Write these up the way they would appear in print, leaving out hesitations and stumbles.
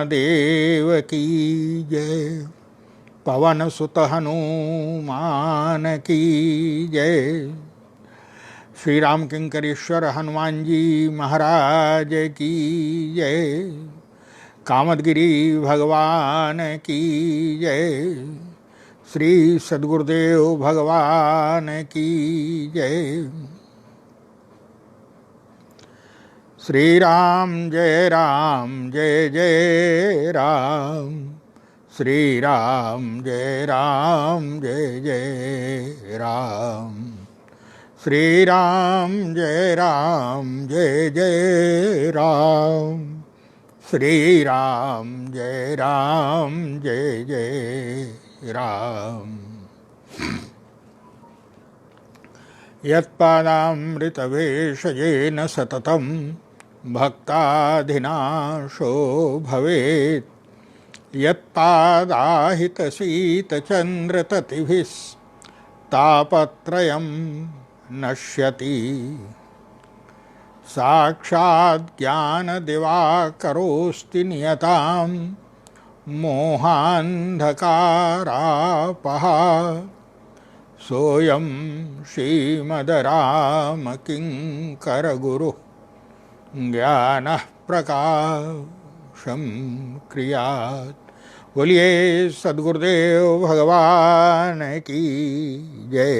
महादेव की जय। पवन सुत हनुमान की जय। श्री राम किंकरेश्वर हनुमान जी महाराज की जय। कामदगिरि भगवान की जय। श्री सद्गुरुदेव भगवान की जय। श्री राम जय जय राम। श्री राम जय जय राम। श्री राम जय जय राम। श्री राम जय जय राम। यत्पादामृतवेषजेन सततं भक्ताधिनाशो भवेत्। यत्पादाहितशीतचन्द्रततिभिस्तापत्रयं नश्यति। साक्षात् ज्ञानदिवाकरोऽस्ति नियतां मोहान्धकारापः। सोऽयं श्रीमद्रामकिङ्करगुरुः ज्ञानः प्रकाशं क्रियात्। बोलिए सद्गुरुदेव भगवान की जय।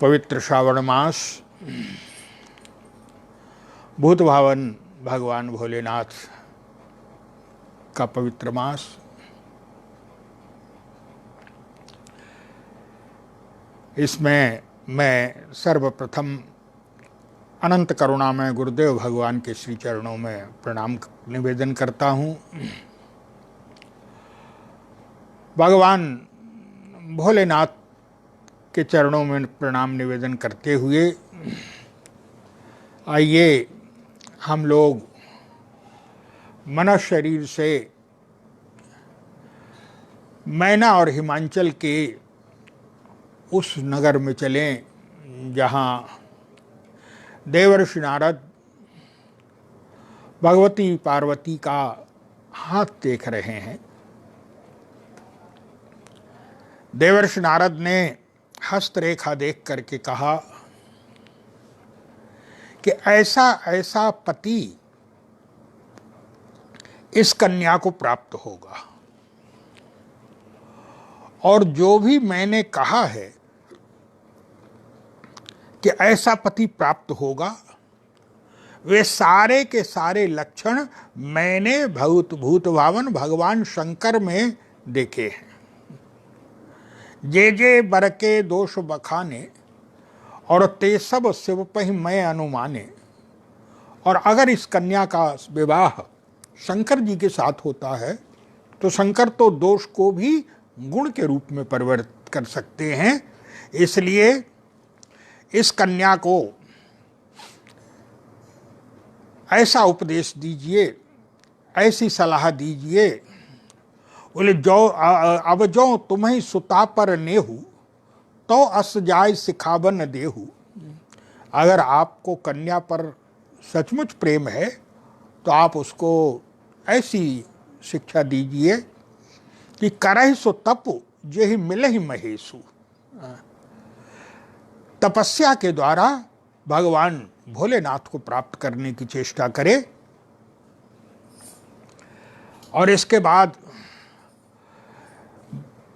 पवित्र श्रावण मास, भूत भावन भगवान भोलेनाथ का पवित्र मास। इसमें मैं सर्वप्रथम अनंत करुणामय गुरुदेव भगवान के श्री चरणों में प्रणाम निवेदन करता हूँ। भगवान भोलेनाथ के चरणों में प्रणाम निवेदन करते हुए आइए हम लोग मन शरीर से मैना और हिमांचल के उस नगर में चलें जहाँ देवर्षि नारद भगवती पार्वती का हाथ देख रहे हैं। देवर्षि नारद ने हस्तरेखा देख करके कहा कि ऐसा ऐसा पति इस कन्या को प्राप्त होगा, और जो भी मैंने कहा है कि ऐसा पति प्राप्त होगा, वे सारे के सारे लक्षण मैंने भूत भावन भगवान शंकर में देखे हैं। जे जे बर के दोष बखाने और ते सब शिव पहि मैं अनुमाने। और अगर इस कन्या का विवाह शंकर जी के साथ होता है तो शंकर तो दोष को भी गुण के रूप में परिवर्तित कर सकते हैं। इसलिए इस कन्या को ऐसा उपदेश दीजिए, ऐसी सलाह दीजिए। बोले जो अब जो तुम्हें सुता पर नेहू तो अस जाय सिखावन देहू। अगर आपको कन्या पर सचमुच प्रेम है तो आप उसको ऐसी शिक्षा दीजिए कि करहि सो तप जेहि मिलहि महेशु। तपस्या के द्वारा भगवान भोलेनाथ को प्राप्त करने की चेष्टा करे। और इसके बाद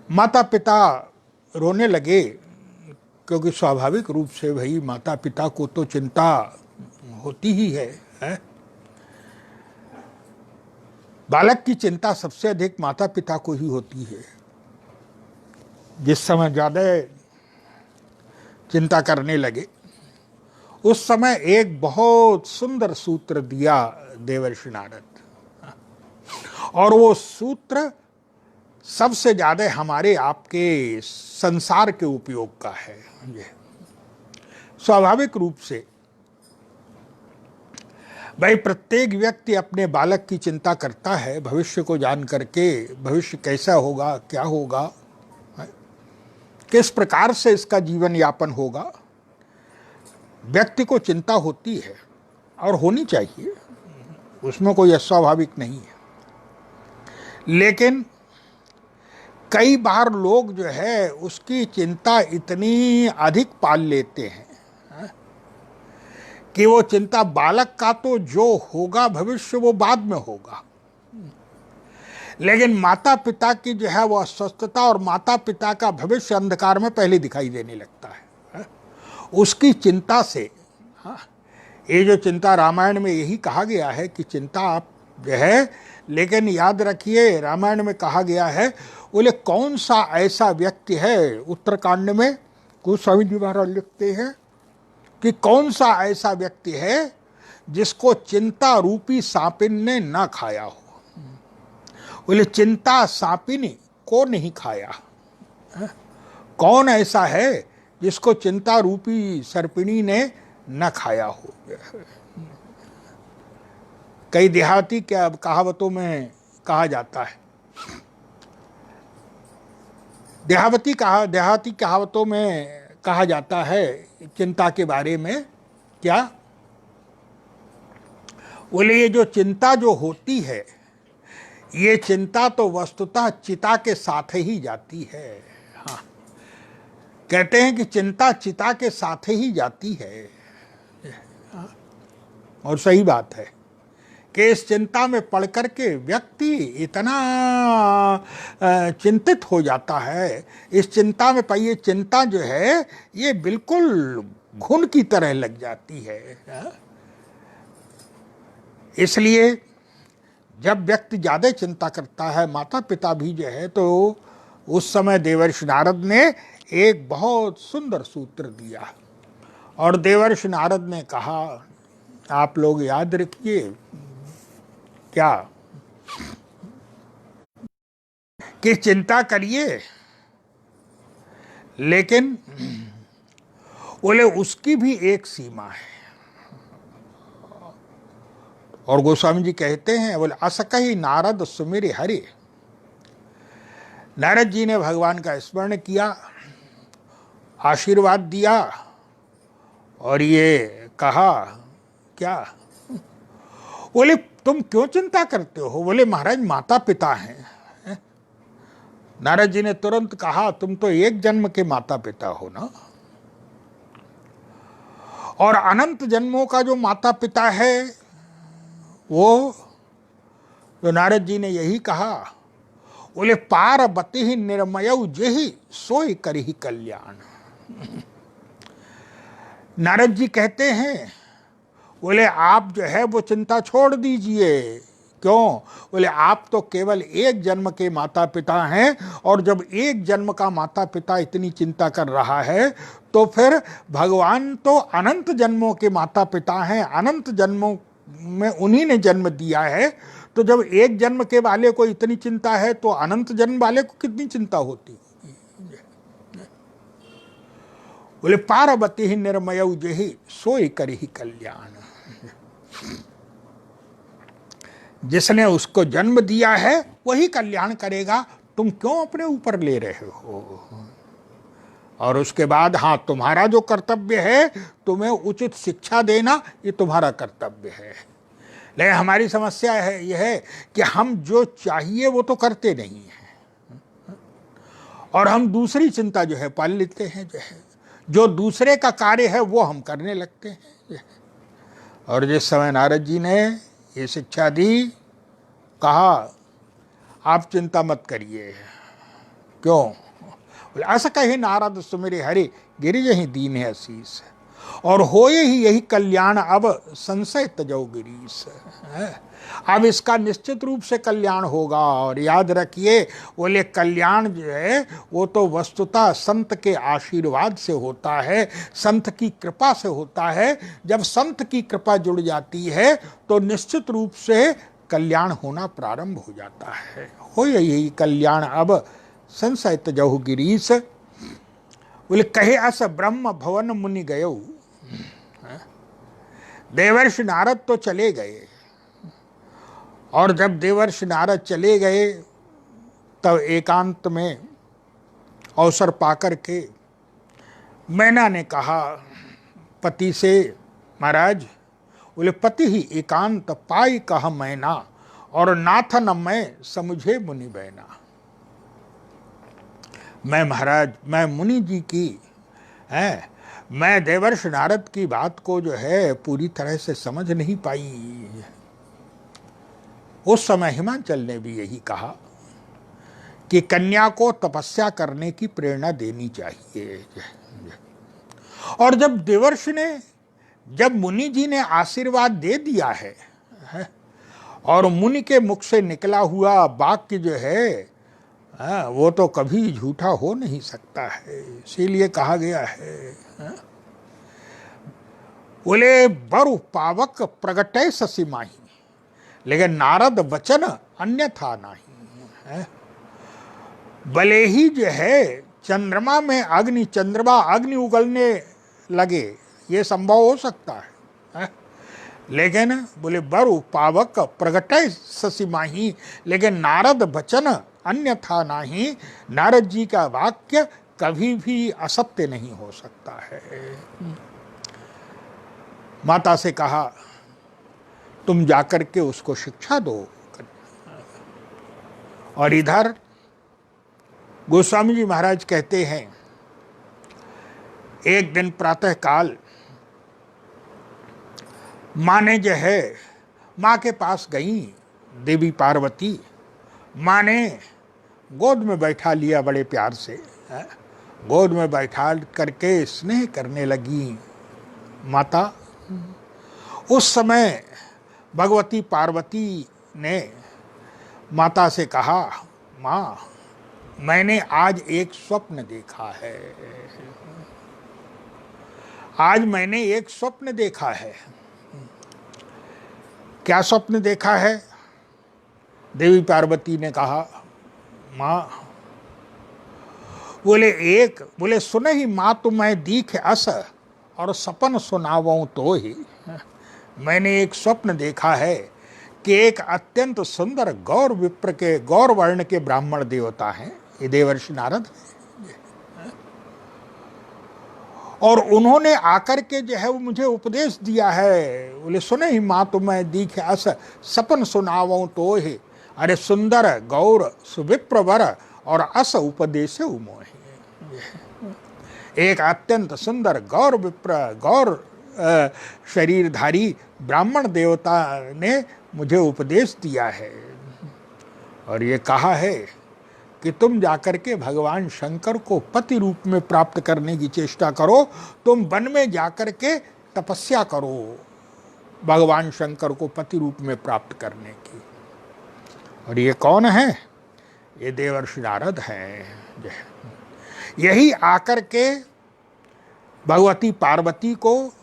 माता पिता रोने लगे, क्योंकि स्वाभाविक रूप से भाई माता पिता को तो चिंता होती ही है? बालक की चिंता सबसे अधिक माता पिता को ही होती है। जिस समय ज़्यादा चिंता करने लगे उस समय एक बहुत सुंदर सूत्र दिया देवर्षि नारद, और वो सूत्र सबसे ज़्यादा हमारे आपके संसार के उपयोग का है। स्वाभाविक रूप से भाई प्रत्येक व्यक्ति अपने बालक की चिंता करता है, भविष्य को जान करके, भविष्य कैसा होगा, क्या होगा, किस प्रकार से इसका जीवन यापन होगा। व्यक्ति को चिंता होती है। और होनी चाहिए, उसमें कोई अस्वाभाविक नहीं है। लेकिन कई बार लोग जो है उसकी चिंता इतनी अधिक पाल लेते हैं कि वो चिंता, बालक का तो जो होगा भविष्य वो बाद में होगा, लेकिन माता पिता की जो है वो अस्वस्थता और माता पिता का भविष्य अंधकार में पहले दिखाई देने लगता है। उसकी चिंता से, ये जो चिंता रामायण में यही कहा गया है कि चिंता आप जो है, लेकिन याद रखिए रामायण में कहा गया है, बोले कौन सा ऐसा व्यक्ति है, उत्तरकांड में गोस्वामी जी महाराज लिखते हैं कि कौन सा ऐसा व्यक्ति है जिसको चिंता रूपी सांपिन ने ना खाया हो। बोले चिंता सांपिनी को नहीं खाया। कौन ऐसा है जिसको चिंता रूपी सर्पिणी ने न खाया हो। कई देहाती क्या कहावतों में कहा जाता है, देहाती कहावतों में कहा जाता है चिंता के बारे में, क्या बोले ये जो चिंता जो होती है, ये चिंता तो वस्तुतः चिता के साथ ही जाती है। हाँ, कहते हैं कि चिंता चिता के साथ ही जाती है। और सही बात है कि इस चिंता में पड़ करके व्यक्ति इतना चिंतित हो जाता है, इस चिंता में पाइए, चिंता जो है ये बिल्कुल घुन की तरह लग जाती है। इसलिए जब व्यक्ति ज़्यादा चिंता करता है, माता पिता भी जो है, तो उस समय देवर्षि नारद ने एक बहुत सुंदर सूत्र दिया। और देवर्षि नारद ने कहा, आप लोग याद रखिए, क्या कि चिंता करिए, लेकिन बोले उसकी भी एक सीमा है। और गोस्वामी जी कहते हैं, बोले असकहि नारद सुमिरि हरि। नारद जी ने भगवान का स्मरण किया, आशीर्वाद दिया और ये कहा, क्या बोले तुम क्यों चिंता करते हो। बोले महाराज माता पिता हैं। नारद जी ने तुरंत कहा, तुम तो एक जन्म के माता पिता हो ना, और अनंत जन्मों का जो माता पिता है वो, तो नारद जी ने यही कहा, बोले पार्वती ही निर्मयौ जेहि सोई करिहि कल्याण। नारद जी कहते हैं, बोले आप जो है वो चिंता छोड़ दीजिए। क्यों। बोले आप तो केवल एक जन्म के माता पिता हैं, और जब एक जन्म का माता पिता इतनी चिंता कर रहा है, तो फिर भगवान तो अनंत जन्मों के माता पिता हैं, अनंत जन्मों में उन्हीं ने जन्म दिया है। तो जब एक जन्म के वाले को इतनी चिंता है, तो अनंत जन्म वाले को कितनी चिंता होती। बोले पार्वती ही निर्मयौ जेहि सोई करिहि कल्याण। जिसने उसको जन्म दिया है वही कल्याण करेगा, तुम क्यों अपने ऊपर ले रहे हो। और उसके बाद, हाँ, तुम्हारा जो कर्तव्य है तुम्हें उचित शिक्षा देना, ये तुम्हारा कर्तव्य है। लेकिन हमारी समस्या है यह है कि हम जो चाहिए वो तो करते नहीं हैं, और हम दूसरी चिंता जो है पाल लेते हैं, जो दूसरे का कार्य है वो हम करने लगते हैं। और जिस समय नारद जी ने ये शिक्षा दी, कहा आप चिंता मत करिए। क्यों। बोले असकहि नारद सुमिरि हरि गिरिजहि दीन आशीष। और होए ही यही कल्याण अब संशय तजौ गिरीश। अब इसका निश्चित रूप से कल्याण होगा। और याद रखिए, बोले कल्याण जो है वो तो वस्तुतः संत के आशीर्वाद से होता है, संत की कृपा से होता है। जब संत की कृपा जुड़ जाती है तो निश्चित रूप से कल्याण होना प्रारंभ हो जाता है। हो यही कल्याण अब संशय तजौ गिरीश। बोले कहे अस ब्रह्म भवन मुनि गयो। देवर्षि नारद तो चले गए, और जब देवर्षि नारद चले गए तब एकांत में अवसर पाकर के मैना ने कहा पति से, महाराज बोले पति ही एकांत पाई कह मैना, और नाथ न मैं समझे मुनि बैना। मैं महाराज, मैं मुनि जी की है, मैं देवर्ष नारद की बात को जो है पूरी तरह से समझ नहीं पाई। उस समय हिमाचल ने भी यही कहा कि कन्या को तपस्या करने की प्रेरणा देनी चाहिए। और जब देवर्ष ने, जब मुनि जी ने आशीर्वाद दे दिया है, और मुनि के मुख से निकला हुआ वाक्य जो है वो तो कभी झूठा हो नहीं सकता है, इसीलिए कहा गया है। बोले बरु पावक प्रगटे ससी माही, लेकिन नारद वचन अन्यथा नहीं। भले ही जो है चंद्रमा में अग्नि, चंद्रमा अग्नि उगलने लगे, ये संभव हो सकता है, लेकिन बोले बरु पावक प्रगटे ससी माही, लेकिन नारद वचन अन्यथा नहीं। नारद जी का वाक्य कभी भी असत्य नहीं हो सकता है। माता से कहा तुम जाकर के उसको शिक्षा दो। और इधर गोस्वामी जी महाराज कहते हैं, एक दिन प्रातः काल माँ ने जो है, माँ के पास गई देवी पार्वती। माँ ने गोद में बैठा लिया बड़े प्यार से, गोद में बैठा करके स्नेह करने लगी माता। उस समय भगवती पार्वती ने माता से कहा, माँ मैंने आज एक स्वप्न देखा है, आज मैंने एक स्वप्न देखा है। क्या स्वप्न देखा है? देवी पार्वती ने कहा, माँ, बोले सुने ही माँ तुम्हें दीख अस, और सपन सुनावऊं तो ही। मैंने एक स्वप्न देखा है कि एक अत्यंत सुंदर गौर विप्र के, गौर वर्ण के ब्राह्मण देवता हैं, ये देवर्षि नारद, और उन्होंने आकर के जो है वो मुझे उपदेश दिया है। बोले सुने ही माँ तुम्हें दीख अस, सपन सुनावऊं तो ही। अरे सुंदर गौर सुविप्र वर, और अस उपदेश उमोहि। एक अत्यंत सुंदर गौर विप्र, गौर शरीरधारी ब्राह्मण देवता ने मुझे उपदेश दिया है, और ये कहा है कि तुम जाकर के भगवान शंकर को पति रूप में प्राप्त करने की चेष्टा करो। तुम वन में जाकर के तपस्या करो भगवान शंकर को पति रूप में प्राप्त करने की। और ये कौन है? ये देवर्षि नारद हैं। यही आकर के भगवती पार्वती को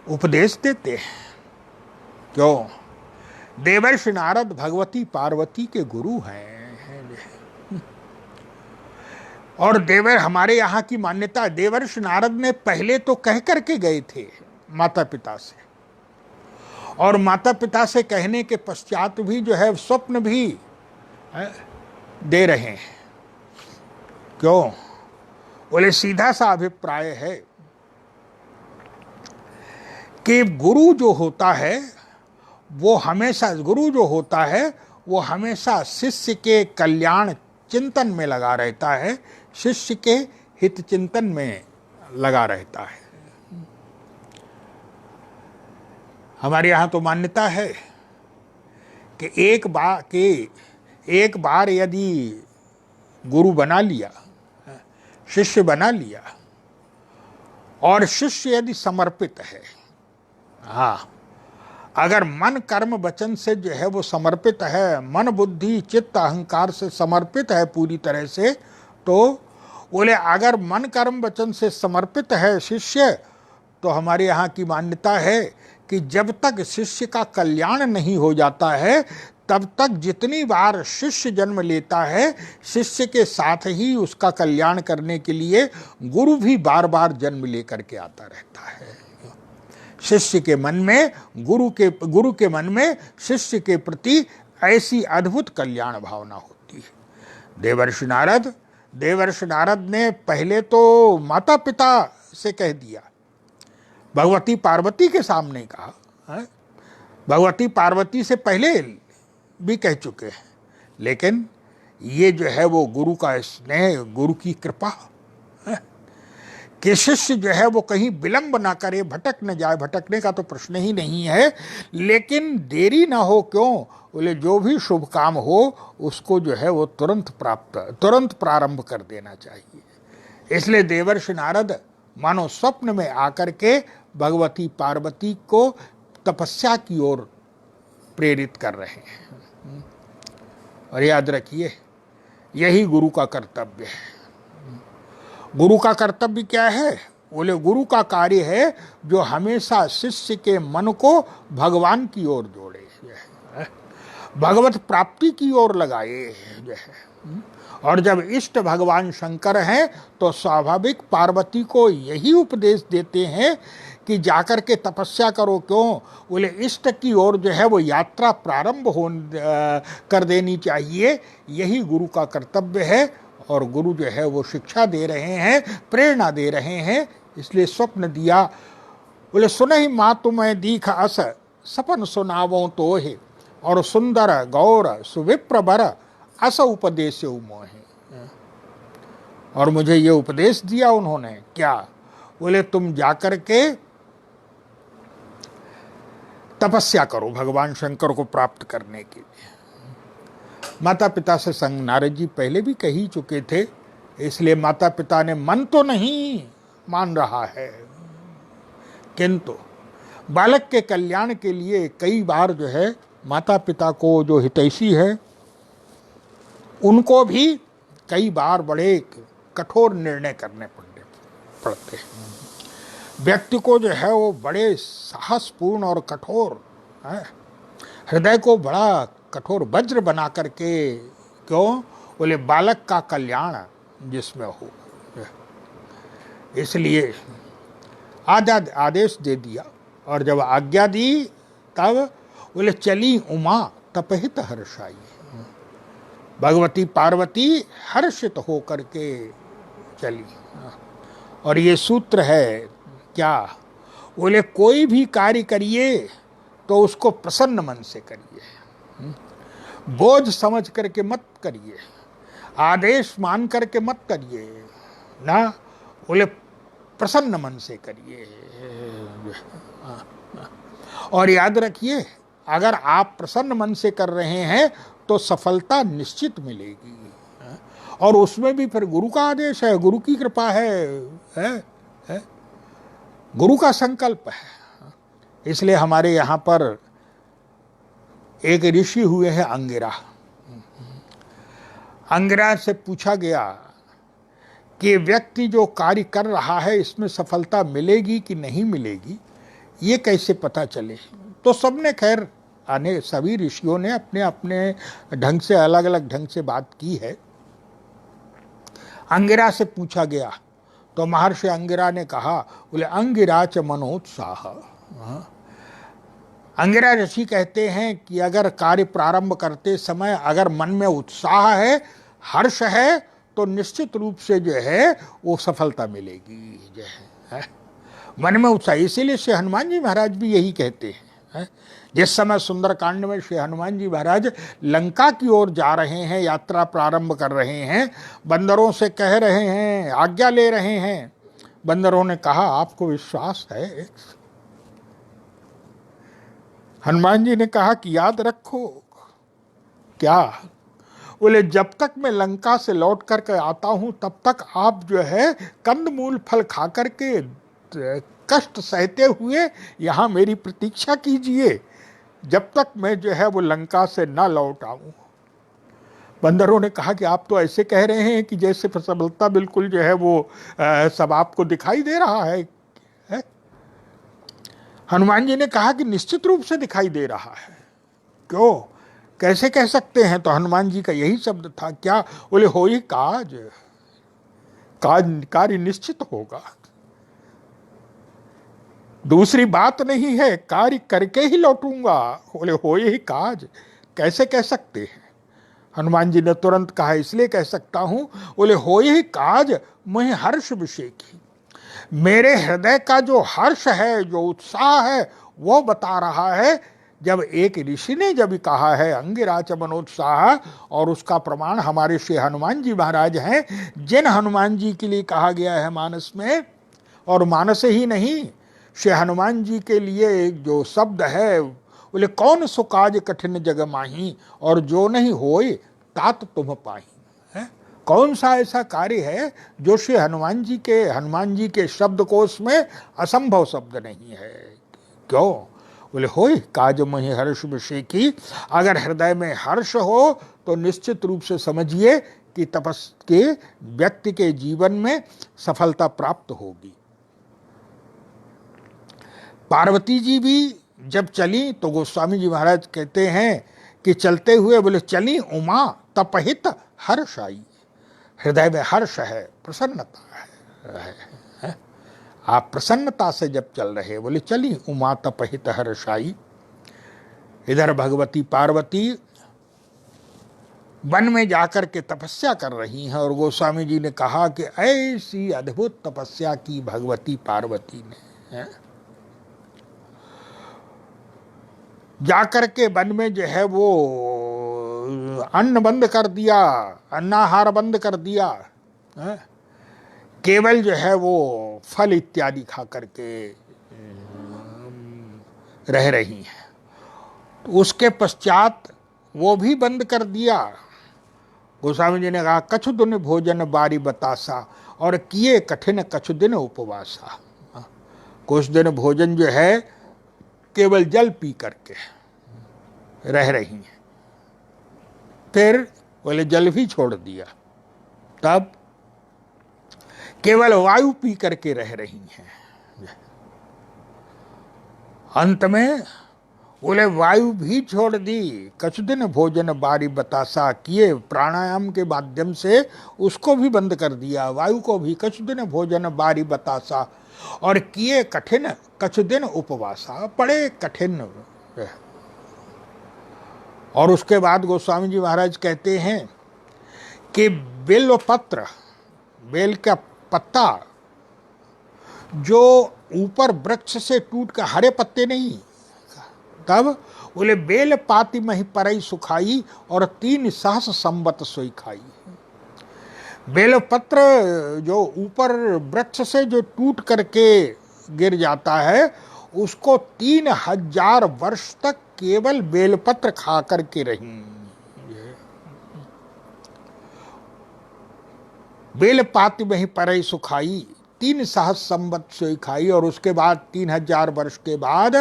उपदेश देते हैं। क्यों? देवर्षि नारद भगवती पार्वती के गुरु हैं। और हमारे यहाँ की मान्यता, देवर्षि नारद ने पहले तो कह करके गए थे माता पिता से, और माता पिता से कहने के पश्चात भी जो है स्वप्न भी दे रहे हैं। क्यों? बोले सीधा सा अभिप्राय है कि गुरु जो होता है वो हमेशा शिष्य के कल्याण चिंतन में लगा रहता है, शिष्य के हित चिंतन में लगा रहता है। हमारे यहाँ तो मान्यता है कि एक बार यदि गुरु बना लिया, शिष्य बना लिया, और शिष्य यदि समर्पित है, हाँ, अगर मन कर्म वचन से जो है वो समर्पित है, मन बुद्धि चित्त अहंकार से समर्पित है पूरी तरह से, तो बोले अगर मन कर्म वचन से समर्पित है शिष्य, तो हमारे यहाँ की मान्यता है कि जब तक शिष्य का कल्याण नहीं हो जाता है, तब तक जितनी बार शिष्य जन्म लेता है, शिष्य के साथ ही उसका कल्याण करने के लिए गुरु भी बार बार जन्म लेकर के आता रहता है। शिष्य के मन में, गुरु के मन में शिष्य के प्रति ऐसी अद्भुत कल्याण भावना होती है। देवर्षि नारद ने पहले तो माता पिता से कह दिया, भगवती पार्वती के सामने कहा, हैं? भगवती पार्वती से पहले भी कह चुके हैं, लेकिन ये जो है वो गुरु का स्नेह, गुरु की कृपा है कि शिष्य जो है वो कहीं विलंब ना करे, भटक न जाए। भटकने का तो प्रश्न ही नहीं है, लेकिन देरी ना हो। क्यों? बोले जो भी शुभ काम हो उसको जो है वो तुरंत प्रारंभ कर देना चाहिए। इसलिए देवर्षि नारद मानो स्वप्न में आकर के भगवती पार्वती को तपस्या की ओर प्रेरित कर रहे हैं। और याद रखिए, यही गुरु का कर्तव्य है। गुरु का कर्तव्य क्या है? बोले गुरु का कार्य है जो हमेशा शिष्य के मन को भगवान की ओर जोड़े, भगवत प्राप्ति की ओर लगाए। और जब इष्ट भगवान शंकर हैं तो स्वाभाविक पार्वती को यही उपदेश देते हैं कि जाकर के तपस्या करो। क्यों? बोले इष्ट की ओर जो है वो यात्रा प्रारंभ कर देनी चाहिए। यही गुरु का कर्तव्य है। और गुरु जो है वो शिक्षा दे रहे हैं, प्रेरणा दे रहे हैं। इसलिए स्वप्न दिया। बोले सुनहि माँ तुम्हें दीख अस, सपन सुनावो तो है, और सुंदर गौर सुविप्र बर अस उपदेश मोहे। और मुझे ये उपदेश दिया उन्होंने, क्या? बोले तुम जाकर के तपस्या करो भगवान शंकर को प्राप्त करने के लिए। माता पिता से संग नारद जी पहले भी कह ही चुके थे, इसलिए माता पिता ने मन तो नहीं मान रहा है, किंतु बालक के कल्याण के लिए कई बार जो है माता पिता को, जो हितैषी है, उनको भी कई बार बड़े कठोर निर्णय करने पड़ते हैं। व्यक्ति को जो है वो बड़े साहसपूर्ण और कठोर हृदय को बड़ा कठोर वज्र बना करके, क्यों? बोले बालक का कल्याण जिसमें हो। इसलिए आदेश दे दिया। और जब आज्ञा दी तब बोले चली उमा तपहित हर्षाई। भगवती पार्वती हर्षित हो करके चली। और ये सूत्र है क्या? बोले कोई भी कार्य करिए तो उसको प्रसन्न मन से करिए, बोझ समझ करके मत करिए, आदेश मान करके मत करिए ना। बोले प्रसन्न मन से करिए। और याद रखिए, अगर आप प्रसन्न मन से कर रहे हैं तो सफलता निश्चित मिलेगी। और उसमें भी फिर गुरु का आदेश है, गुरु की कृपा है, गुरु का संकल्प है। इसलिए हमारे यहाँ पर एक ऋषि हुए हैं अंगिरा। अंगिरा से पूछा गया कि व्यक्ति जो कार्य कर रहा है इसमें सफलता मिलेगी कि नहीं मिलेगी, ये कैसे पता चले? तो सबने खैर सभी ऋषियों ने अपने अपने ढंग से, अलग अलग ढंग से बात की है। अंगिरा से पूछा गया तो महर्षि अंगिरा ने कहा, बोले अंगिरा च मनोत्साह। अंगिरा ऋषि कहते हैं कि अगर कार्य प्रारंभ करते समय अगर मन में उत्साह है, हर्ष है, तो निश्चित रूप से जो है वो सफलता मिलेगी। जो है मन में उत्साह। इसीलिए श्री हनुमान जी महाराज भी यही कहते हैं। जिस समय सुंदरकांड में श्री हनुमान जी महाराज लंका की ओर जा रहे हैं, यात्रा प्रारंभ कर रहे हैं, बंदरों से कह रहे हैं, आज्ञा ले रहे हैं। बंदरों ने कहा आपको विश्वास है? हनुमान जी ने कहा कि याद रखो। क्या? बोले जब तक मैं लंका से लौट करके आता हूं तब तक आप जो है कंदमूल फल खा करके कष्ट सहते हुए यहाँ मेरी प्रतीक्षा कीजिए, जब तक मैं जो है वो लंका से ना लौट आऊं। बंदरों ने कहा कि आप तो ऐसे कह रहे हैं कि जैसे सफलता बिल्कुल जो है वो सब आपको दिखाई दे रहा है। हनुमान जी ने कहा कि निश्चित रूप से दिखाई दे रहा है। क्यों? कैसे कह सकते हैं? तो हनुमान जी का यही शब्द था, क्या? बोले हो ही कार्य निश्चित होगा, दूसरी बात नहीं है, कार्य करके ही लौटूंगा। बोले हो ही काज, कैसे कह सकते हैं? हनुमान जी ने तुरंत कहा इसलिए कह सकता हूं, बोले हो ही काज मुझे हर्ष विषय की। मेरे हृदय का जो हर्ष है, जो उत्साह है, वो बता रहा है। जब एक ऋषि ने जब कहा है अंगिराच मनोत्साह, और उसका प्रमाण हमारे श्री हनुमान जी महाराज हैं, जिन हनुमान जी के लिए कहा गया है मानस में, और मानस ही नहीं, श्री हनुमान जी के लिए जो शब्द है, बोले कौन सो काज कठिन जग माही, और जो नहीं होए तात तुम पाही। है कौन सा ऐसा कार्य है जो श्री हनुमान जी के शब्दकोश में असंभव शब्द नहीं है। क्यों? बोले होय काज मोहि हर्ष विषय की। अगर हृदय में हर्ष हो तो निश्चित रूप से समझिए कि तपस के व्यक्ति के जीवन में सफलता प्राप्त होगी। पार्वती जी भी जब चली तो गोस्वामी जी महाराज कहते हैं कि चलते हुए बोले चली उमा तपहित हर्ष आई। हृदय में हर्ष है, प्रसन्नता है। आप प्रसन्नता से जब चल रहे, बोले चली उमा तपहित हर्ष आई। इधर भगवती पार्वती वन में जाकर के तपस्या कर रही हैं, और गोस्वामी जी ने कहा कि ऐसी अद्भुत तपस्या की भगवती पार्वती ने, है? जाकर के वन में जो है वो अन्न बंद कर दिया, अन्नाहार बंद कर दिया, है? केवल जो है वो फल इत्यादि खा करके रह रही हैं। तो उसके पश्चात वो भी बंद कर दिया। गोस्वामी जी ने कहा कछु दिन भोजन बारी बतासा, और किए कठिन कछु दिन उपवासा। कुछ दिन भोजन जो है केवल जल पी करके रह रही हैं। फिर बोले जल भी छोड़ दिया, तब केवल वायु पी करके रह रही हैं। अंत में बोले वायु भी छोड़ दी। कुछ दिन भोजन बारी बतासा, किए प्राणायाम के माध्यम से उसको भी बंद कर दिया, वायु को भी। कुछ दिन भोजन बारी बतासा, और किए कठिन कुछ दिन उपवासा, बड़े कठिन। और उसके बाद गोस्वामी जी महाराज कहते हैं कि बेल पत्र, बेल का पत्ता जो ऊपर वृक्ष से टूट कर, हरे पत्ते नहीं, तब बोले बेल पाती मही परई सुखाई, और 3 सहस संवत सोई खाई। बेलपत्र जो ऊपर वृक्ष से जो टूट करके गिर जाता है, उसको 3000 वर्ष तक केवल बेलपत्र खा करके रही। बेल पाती में ही परई सुखाई, 3 सहस संवत सोई खाई। और उसके बाद 3000 वर्ष के बाद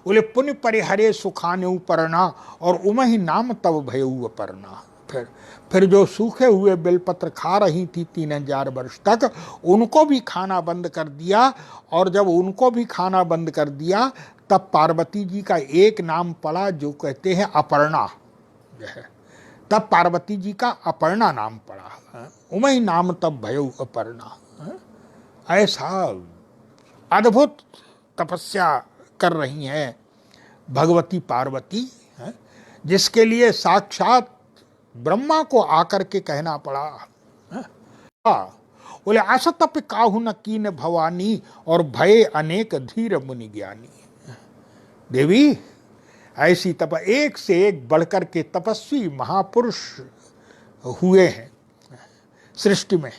बोले पुण्य परिहरे सुखाने उपरना, और उमहि नाम तब भयऊ अपरना। फिर जो सूखे हुए बेलपत्र खा रही थी 3000 वर्ष तक, उनको भी खाना बंद कर दिया। और जब उनको भी खाना बंद कर दिया, तब पार्वती जी का एक नाम पड़ा जो कहते हैं अपर्णा। तब पार्वती जी का अपर्णा नाम पड़ा। उमई नाम तब भयऊ अपर्णा। ऐसा अद्भुत तपस्या कर रही हैं भगवती पार्वती, जिसके लिए साक्षात ब्रह्मा को आकर के कहना पड़ा। बोले असतप काहू न कीन भवानी, और भय अनेक धीर मुनि ज्ञानी। देवी ऐसी एक से एक बढ़कर के तपस्वी महापुरुष हुए हैं सृष्टि में,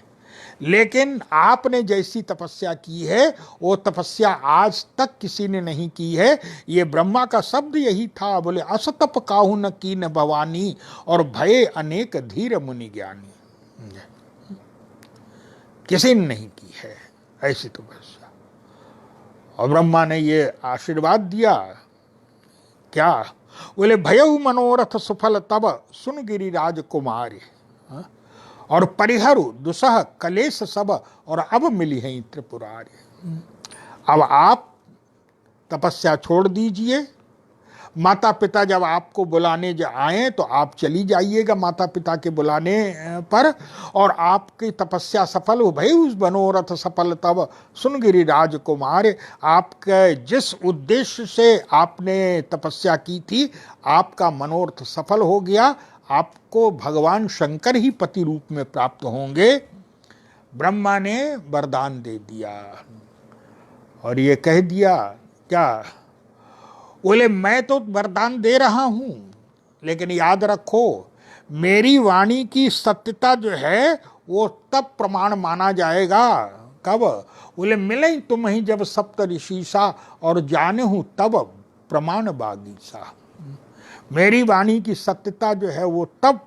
लेकिन आपने जैसी तपस्या की है वो तपस्या आज तक किसी ने नहीं की है। ये ब्रह्मा का शब्द यही था, बोले असतप काहू न कीन भवानी, और भय अनेक धीर मुनि ज्ञानी। किसी ने नहीं की है ऐसी तपस्या। और ब्रह्मा ने ये आशीर्वाद दिया, क्या? बोले भयऊ मनोरथ सुफल तब सुन गिरिराज कुमार, और परिहरु दुसह कलेश सब, और अब मिली है त्रिपुरारी। अब आप तपस्या छोड़ दीजिए। माता पिता जब आपको बुलाने आए तो आप चली जाइएगा माता पिता के बुलाने पर, और आपकी तपस्या सफल हो भई उस मनोरथ सफल तब सुन गिरि राजकुमार। आपके जिस उद्देश्य से आपने तपस्या की थी, आपका मनोरथ सफल हो गया। आपको भगवान शंकर ही पति रूप में प्राप्त होंगे। ब्रह्मा ने वरदान दे दिया और ये कह दिया क्या? बोले मैं तो वरदान दे रहा हूं, लेकिन याद रखो मेरी वाणी की सत्यता जो है वो तब प्रमाण माना जाएगा। कब? बोले मिले तुम ही जब सप्त ऋषिसा, और जाने हूं तब प्रमाण बागीसा। मेरी वाणी की सत्यता जो है वो तब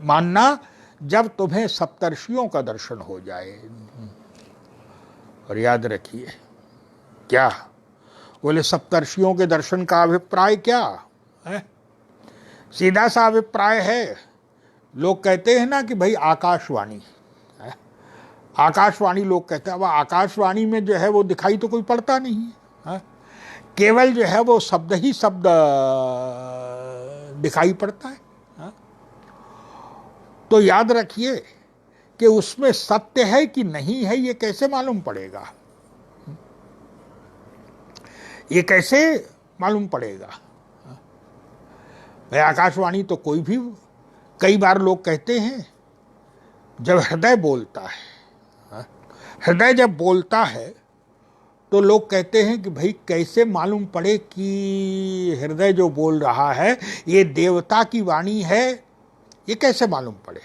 मानना जब तुम्हें सप्तर्षियों का दर्शन हो जाए। और याद रखिए क्या? बोले सप्तर्षियों के दर्शन का अभिप्राय क्या है? सीधा सा अभिप्राय है, लोग कहते हैं ना कि भाई आकाशवाणी है, आकाशवाणी लोग कहते हैं। अब आकाशवाणी में जो है वो दिखाई तो कोई पड़ता नहीं है, केवल जो है वो शब्द ही शब्द दिखाई पड़ता है। तो याद रखिए कि उसमें सत्य है कि नहीं है ये कैसे मालूम पड़ेगा? ये कैसे मालूम पड़ेगा? भाई आकाशवाणी तो कोई भी, कई बार लोग कहते हैं जब हृदय बोलता है, हृदय जब बोलता है तो लोग कहते हैं कि भाई कैसे मालूम पड़े कि हृदय जो बोल रहा है ये देवता की वाणी है, ये कैसे मालूम पड़े?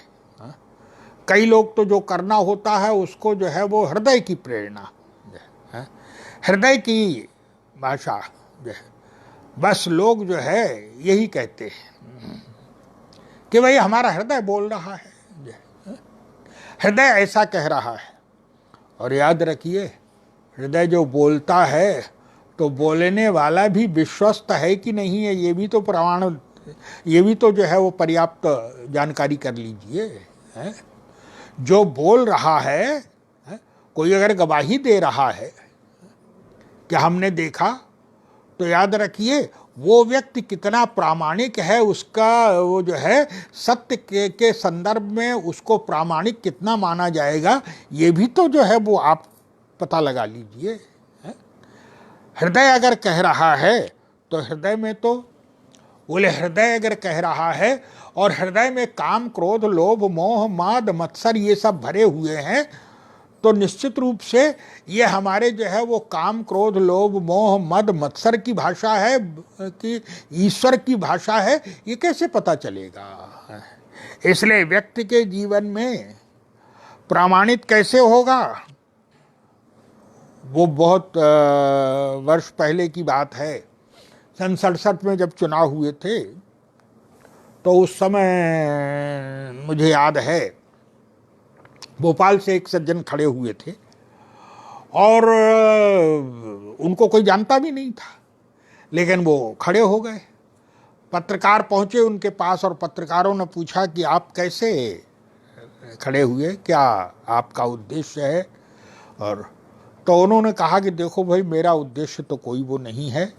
कई लोग तो जो करना होता है उसको जो है वो हृदय की प्रेरणा, हृदय की भाषा जो है, बस लोग जो है यही कहते हैं कि भाई हमारा हृदय बोल रहा है, हृदय ऐसा कह रहा है। और याद रखिए हृदय जो बोलता है तो बोलने वाला भी विश्वस्त है कि नहीं है, ये भी तो प्रमाण, ये भी तो जो है वो पर्याप्त जानकारी कर लीजिए। जो बोल रहा है, कोई अगर गवाही दे रहा है कि हमने देखा, तो याद रखिए वो व्यक्ति कितना प्रामाणिक है, उसका वो जो है सत्य के संदर्भ में उसको प्रामाणिक कितना माना जाएगा, ये भी तो जो है वो आप पता लगा लीजिए। हृदय अगर कह रहा है तो हृदय में तो, बोले हृदय अगर कह रहा है और हृदय में काम क्रोध लोभ मोह माद मत्सर ये सब भरे हुए हैं, तो निश्चित रूप से ये हमारे जो है वो काम क्रोध लोभ मोह मद मत्सर की भाषा है कि ईश्वर की भाषा है, ये कैसे पता चलेगा? इसलिए व्यक्ति के जीवन में प्रामाणिक कैसे होगा? वो बहुत वर्ष पहले की बात है, सन 67 में जब चुनाव हुए थे तो उस समय मुझे याद है भोपाल से एक सज्जन खड़े हुए थे और उनको कोई जानता भी नहीं था, लेकिन वो खड़े हो गए। पत्रकार पहुंचे उनके पास और पत्रकारों ने पूछा कि आप कैसे खड़े हुए, क्या आपका उद्देश्य है? और तो उन्होंने कहा कि देखो भाई मेरा उद्देश्य तो कोई वो नहीं है,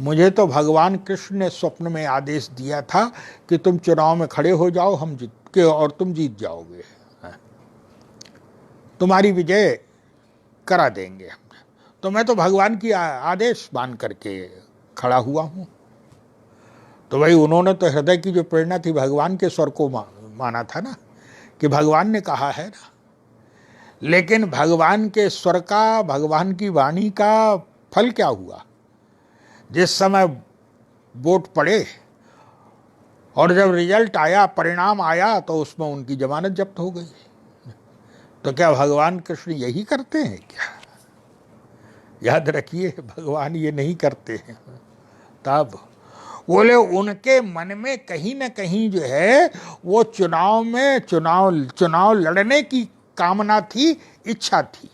मुझे तो भगवान कृष्ण ने स्वप्न में आदेश दिया था कि तुम चुनाव में खड़े हो जाओ, हम जीत के और तुम जीत जाओगे, तुम्हारी विजय करा देंगे। तो मैं तो भगवान की आदेश मान करके खड़ा हुआ हूँ। तो भाई उन्होंने तो हृदय की जो प्रेरणा थी भगवान के स्वर को माना था ना, कि भगवान ने कहा है ना। लेकिन भगवान के स्वर का, भगवान की वाणी का फल क्या हुआ? जिस समय वोट पड़े और जब रिजल्ट आया, परिणाम आया, तो उसमें उनकी जमानत जब्त हो गई। तो क्या भगवान कृष्ण यही करते हैं क्या? याद रखिए भगवान ये नहीं करते हैं। तब बोले उनके मन में कहीं ना कहीं जो है वो चुनाव में चुनाव लड़ने की कामना थी, इच्छा थी।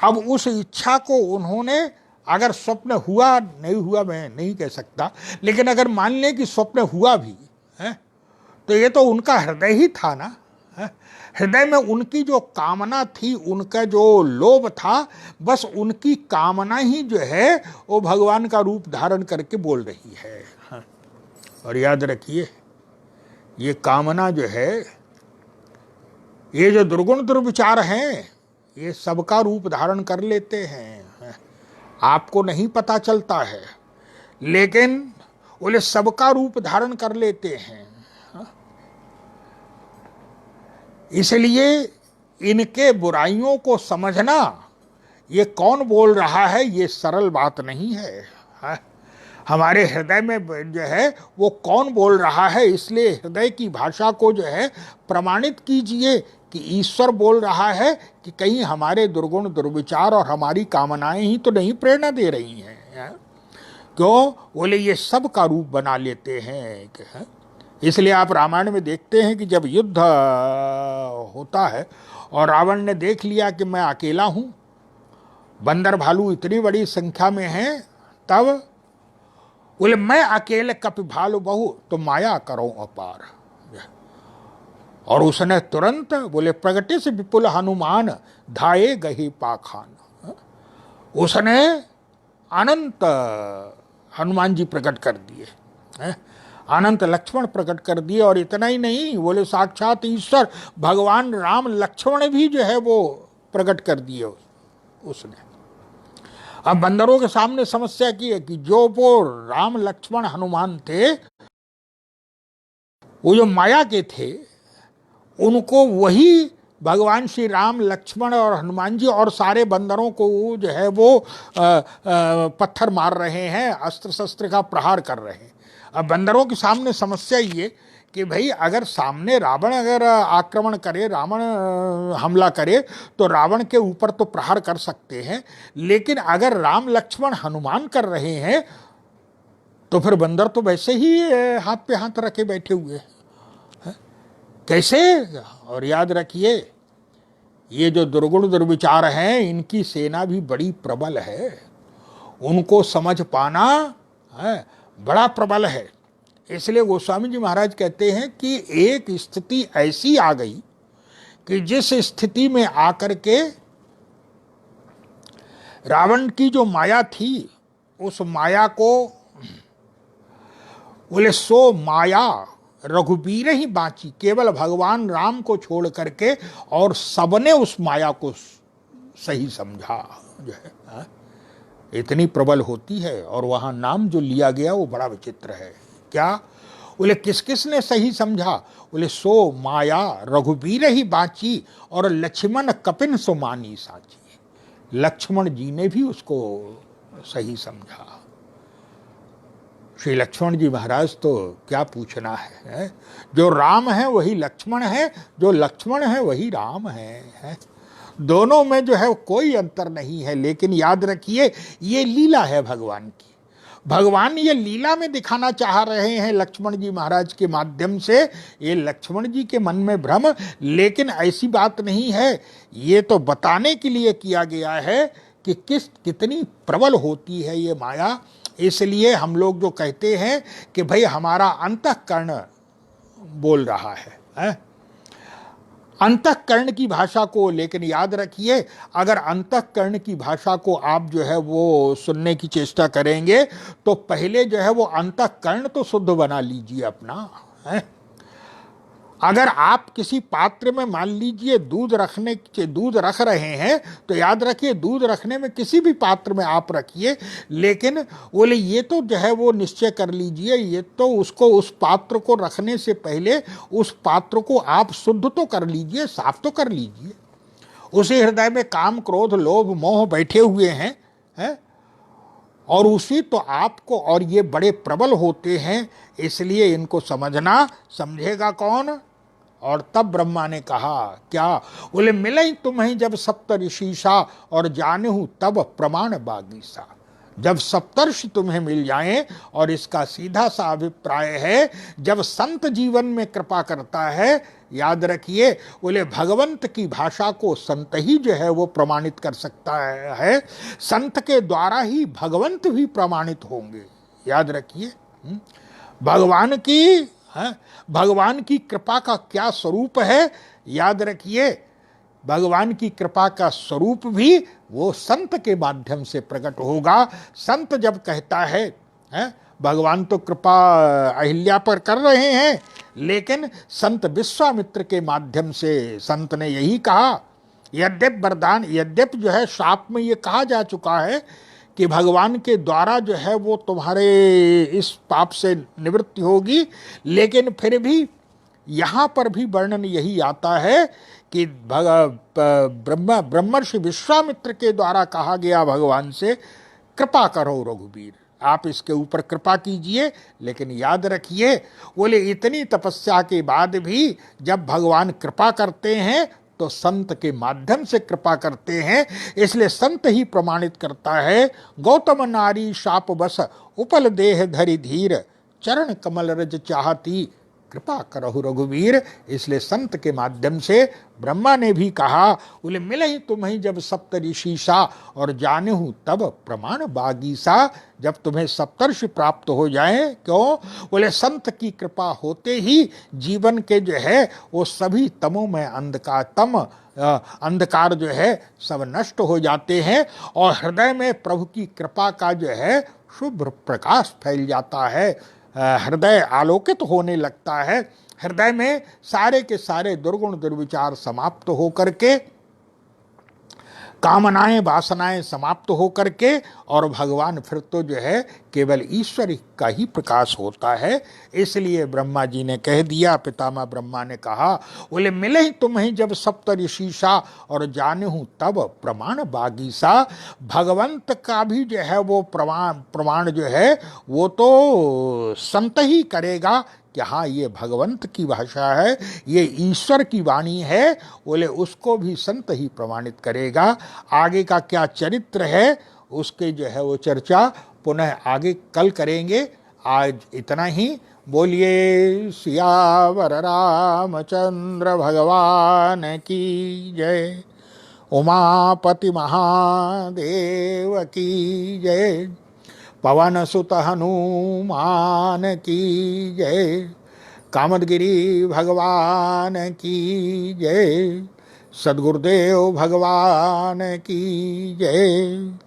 अब उस इच्छा को उन्होंने, अगर स्वप्न हुआ नहीं हुआ मैं नहीं कह सकता, लेकिन अगर मान लें कि स्वप्न हुआ भी है तो ये तो उनका हृदय ही था ना। हृदय में उनकी जो कामना थी, उनका जो लोभ था, बस उनकी कामना ही जो है वो भगवान का रूप धारण करके बोल रही है। और याद रखिए ये कामना जो है, ये जो दुर्गुण दुर्विचार हैं, ये सबका रूप धारण कर लेते हैं, आपको नहीं पता चलता है, लेकिन बोले सबका रूप धारण कर लेते हैं। इसलिए इनके बुराइयों को समझना, ये कौन बोल रहा है, ये सरल बात नहीं है। हमारे हृदय में जो है वो कौन बोल रहा है, इसलिए हृदय की भाषा को जो है प्रमाणित कीजिए कि ईश्वर बोल रहा है कि कहीं हमारे दुर्गुण दुर्विचार और हमारी कामनाएं ही तो नहीं प्रेरणा दे रही हैं। क्यों? बोले ये सब का रूप बना लेते हैं। इसलिए आप रामायण में देखते हैं कि जब युद्ध होता है और रावण ने देख लिया कि मैं अकेला हूं, बंदर भालू इतनी बड़ी संख्या में हैं, तब बोले मैं अकेले कपि भालू बहु तो माया करो अपार। और उसने तुरंत बोले प्रगटे से विपुल हनुमान धाये गही पाखान, उसने अनंत हनुमान जी प्रकट कर दिए, अनंत लक्ष्मण प्रकट कर दिए। और इतना ही नहीं, बोले साक्षात ईश्वर भगवान राम लक्ष्मण भी जो है वो प्रकट कर दिए उसने। अब बंदरों के सामने समस्या की है कि जो वो राम लक्ष्मण हनुमान थे, वो जो माया के थे, उनको वही भगवान श्री राम लक्ष्मण और हनुमान जी और सारे बंदरों को जो है वो पत्थर मार रहे हैं, अस्त्र शस्त्र का प्रहार कर रहे हैं। अब बंदरों के सामने समस्या ये कि भाई अगर सामने रावण अगर आक्रमण करे, रावण हमला करे, तो रावण के ऊपर तो प्रहार कर सकते हैं, लेकिन अगर राम लक्ष्मण हनुमान कर रहे हैं तो फिर बंदर तो वैसे ही हाथ पे हाथ रखे बैठे हुए हैं। कैसे? और याद रखिए, ये जो दुर्गुण दुर्विचार हैं, इनकी सेना भी बड़ी प्रबल है, उनको समझ पाना है बड़ा प्रबल है। इसलिए गोस्वामी जी महाराज कहते हैं कि एक स्थिति ऐसी आ गई कि जिस स्थिति में आकर के रावण की जो माया थी, उस माया को बोले सो माया रघुबीर ही बांची, केवल भगवान राम को छोड़ करके और सबने उस माया को सही समझा जो है। इतनी प्रबल होती है। और वहां नाम जो लिया गया वो बड़ा विचित्र है। क्या? बोले किस किस ने सही समझा? बोले सो माया रघुबीर ही बांची और लक्ष्मण कपिन सो मानी साची। लक्ष्मण जी ने भी उसको सही समझा। श्री लक्ष्मण जी महाराज तो क्या पूछना है? जो राम है वही लक्ष्मण है, जो लक्ष्मण है वही राम है। दोनों में जो है कोई अंतर नहीं है। लेकिन याद रखिए, ये लीला है भगवान की। भगवान ये लीला में दिखाना चाह रहे हैं लक्ष्मण जी महाराज के माध्यम से। ये लक्ष्मण जी के मन में भ्रम, लेकिन ऐसी बात नहीं है। ये तो बताने के लिए किया गया है कि कितनी प्रबल होती है ये माया। इसलिए हम लोग जो कहते हैं कि भाई हमारा अंतःकरण बोल रहा है, अंतःकरण की भाषा को। लेकिन याद रखिए, अगर अंतःकरण की भाषा को आप जो है वो सुनने की चेष्टा करेंगे, तो पहले जो है वो अंतःकरण तो शुद्ध बना लीजिए अपना, है? अगर आप किसी पात्र में मान लीजिए दूध रख रहे हैं, तो याद रखिए दूध रखने में किसी भी पात्र में आप रखिए, लेकिन बोले ये तो जो है वो निश्चय कर लीजिए, ये तो उसको उस पात्र को रखने से पहले उस पात्र को आप शुद्ध तो कर लीजिए, साफ तो कर लीजिए। उसी हृदय में काम क्रोध लोभ मोह बैठे हुए हैं और उसी तो आपको, और ये बड़े प्रबल होते हैं, इसलिए इनको समझेगा कौन? और तब ब्रह्मा ने कहा क्या? बोले मिले ही तुम्हें जब सप्तऋषिषा और जानहु तब प्रमाण बागीसा। जब सप्तर्षि तुम्हें मिल जाएं, और इसका सीधा सा अभिप्राय है जब संत जीवन में कृपा करता है, याद रखिए बोले भगवंत की भाषा को संत ही जो है वो प्रमाणित कर सकता है। संत के द्वारा ही भगवंत भी प्रमाणित होंगे। याद रखिए, भगवान की कृपा का क्या स्वरूप है? याद रखिए, भगवान की कृपा का स्वरूप भी वो संत के माध्यम से प्रकट होगा। संत जब कहता है, भगवान तो कृपा अहिल्या पर कर रहे हैं, लेकिन संत विश्वामित्र के माध्यम से संत ने यही कहा, यद्यप जो है शाप में ये कहा जा चुका है कि भगवान के द्वारा जो है वो तुम्हारे इस पाप से निवृत्ति होगी, लेकिन फिर भी यहाँ पर भी वर्णन यही आता है कि ब्रह्मर्षि विश्वामित्र के द्वारा कहा गया भगवान से, कृपा करो रघुबीर, आप इसके ऊपर कृपा कीजिए। लेकिन याद रखिए, बोले इतनी तपस्या के बाद भी जब भगवान कृपा करते हैं तो संत के माध्यम से कृपा करते हैं, इसलिए संत ही प्रमाणित करता है। गौतम नारी शाप बस उपल देह धरि धीर, चरण कमल रज चाहती कृपा करहु रघुवीर। इसलिए संत के माध्यम से ब्रह्मा ने भी कहा, बोले मिले ही तुम्हें जब सप्तऋषि सा, और जानहु तब प्रमाण बागी सा। जब तुम्हें सप्तर्षि प्राप्त हो जाए, क्यों? बोले संत की कृपा होते ही जीवन के जो है वो सभी तमों में अंधकार जो है सब नष्ट हो जाते हैं, और हृदय में प्रभु की कृपा का जो है शुभ्र प्रकाश फैल जाता है। हृदय आलोकित होने लगता है। हृदय में सारे के सारे दुर्गुण दुर्विचार समाप्त होकर के, कामनाएं वासनाएं समाप्त होकर के, और भगवान फिर तो जो है केवल ईश्वर का ही प्रकाश होता है। इसलिए ब्रह्मा जी ने कह दिया, पितामह ब्रह्मा ने कहा, बोले मिले ही तुम्हें जब सप्तऋषि सा, और जानहु तब प्रमाण बागी सा। भगवंत का भी जो है वो प्रमाण जो है वो तो संत ही करेगा कि हाँ ये भगवंत की भाषा है, ये ईश्वर की वाणी है। बोले उसको भी संत ही प्रमाणित करेगा। आगे का क्या चरित्र है उसके जो है वो चर्चा पुनः आगे कल करेंगे। आज इतना ही। बोलिए सियावर रामचंद्र भगवान की जय। उमापति महादेव की जय। पवन सुत हनुमान की जय। कामदगिरि भगवान की जय। सद्गुरुदेव भगवान की जय।